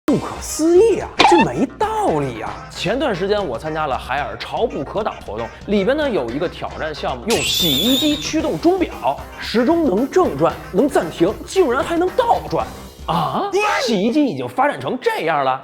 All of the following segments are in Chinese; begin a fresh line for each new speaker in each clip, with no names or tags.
不可思议啊，这没道理啊！前段时间我参加了海尔潮不可挡活动，里边呢有一个挑战项目，用洗衣机驱动钟表，时钟能正转，能暂停，竟然还能倒转啊！洗衣机已经发展成这样了。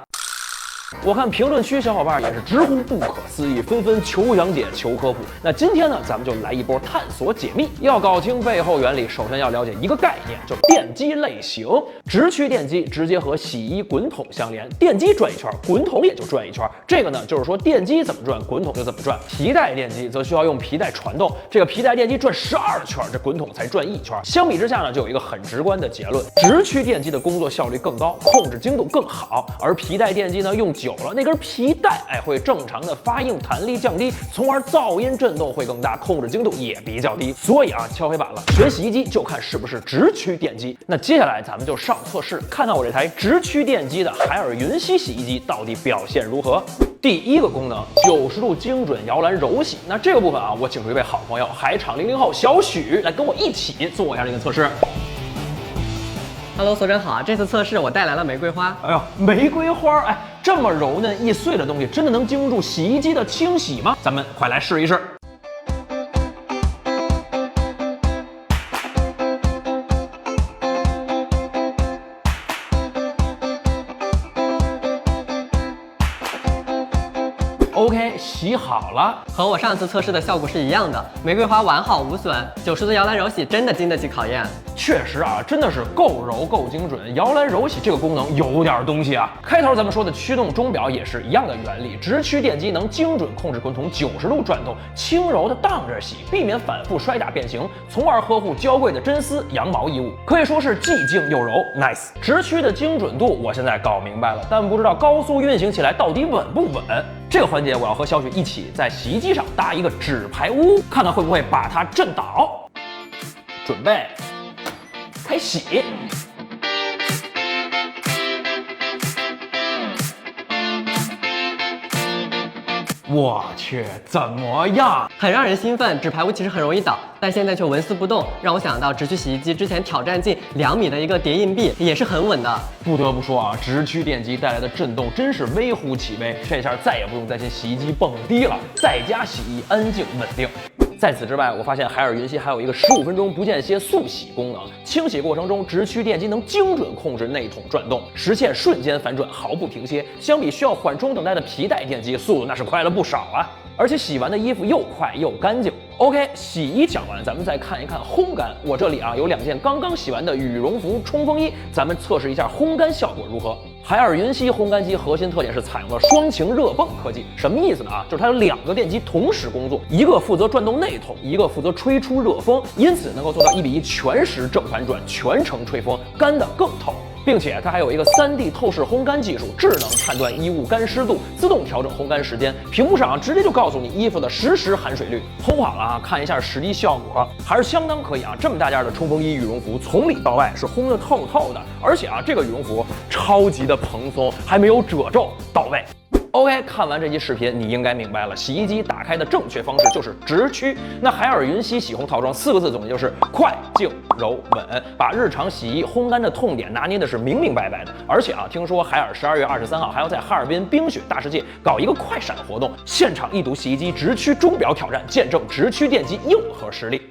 我看评论区小伙伴也是直呼不可思议，纷纷求讲解、求科普。那今天呢，咱们就来一波探索解密。要搞清背后原理，首先要了解一个概念，叫电机类型。直驱电机直接和洗衣滚筒相连，电机转一圈，滚筒也就转一圈。这个呢，就是说电机怎么转，滚筒就怎么转。皮带电机则需要用皮带传动，这个皮带电机转12圈，这滚筒才转1圈。相比之下呢，就有一个很直观的结论：直驱电机的工作效率更高，控制精度更好，而皮带电机呢，用久了那根皮带会正常的发硬弹力降低，从而噪音震动会更大，控制精度也比较低。所以敲黑板了，选洗衣机就看是不是直驱电机。那接下来咱们就上测试，看看我这台直驱电机的海尔云溪洗衣机到底表现如何。第一个功能，90度精准摇篮柔洗。那这个部分我请出一位好朋友，海场00后小许来跟我一起做一下这个测试。
Hello， 所长好，这次测试我带来了玫瑰花。
哎呦，玫瑰花，这么柔嫩易碎的东西，真的能经住洗衣机的清洗吗？咱们快来试一试。OK， 洗好了，
和我上次测试的效果是一样的，玫瑰花完好无损，90度摇篮柔洗真的经得起考验。
确实真的是够柔够精准，摇篮柔洗这个功能有点东西啊。开头咱们说的驱动钟表也是一样的原理，直驱电机能精准控制滚筒90度转动，轻柔的荡着洗，避免反复摔打变形，从而呵护娇贵的真丝羊毛衣物，可以说是既静又柔 ，nice。直驱的精准度我现在搞明白了，但不知道高速运行起来到底稳不稳。这个环节我要和小许一起在洗衣机上搭一个纸牌屋，看看会不会把它震倒。准备开洗。我去，怎么样？
很让人兴奋，纸牌屋其实很容易倒，但现在却纹丝不动，让我想到直驱洗衣机之前挑战近2米的一个叠硬币，也是很稳的。
不得不说直驱电机带来的震动真是微乎其微，这下再也不用担心洗衣机蹦迪了，在家洗衣安静稳定。在此之外，我发现海尔云溪还有一个15分钟不间歇速洗功能。清洗过程中，直驱电机能精准控制内筒转动，实现瞬间反转，毫不停歇。相比需要缓冲等待的皮带电机，速度那是快了不少啊！而且洗完的衣服又快又干净。OK， 洗衣讲完，咱们再看一看烘干。我这里有2件刚刚洗完的羽绒服冲锋衣，咱们测试一下烘干效果如何。海尔云溪烘干机核心特点是采用了双擎热泵科技，什么意思呢？就是它有2个电机同时工作，一个负责转动内筒，一个负责吹出热风，因此能够做到1:1全时正反转，全程吹风，干得更透。并且它还有一个3D 透视烘干技术，智能判断衣物干湿度，自动调整烘干时间，屏幕上直接就告诉你衣服的实时含水率。烘好了看一下实际效果，还是相当可以这么大件的冲锋衣羽绒服，从里到外是烘得透透的，而且这个羽绒服超级的蓬松，还没有褶皱，到位。OK， 看完这期视频，你应该明白了，洗衣机打开的正确方式就是直驱。那海尔云溪洗烘套装4个字总结就是快、静、柔、稳，把日常洗衣烘干的痛点拿捏的是明明白白的。而且听说海尔12月23号还要在哈尔滨冰雪大世界搞一个快闪活动，现场一睹洗衣机直驱钟表挑战，见证直驱电机硬核实力。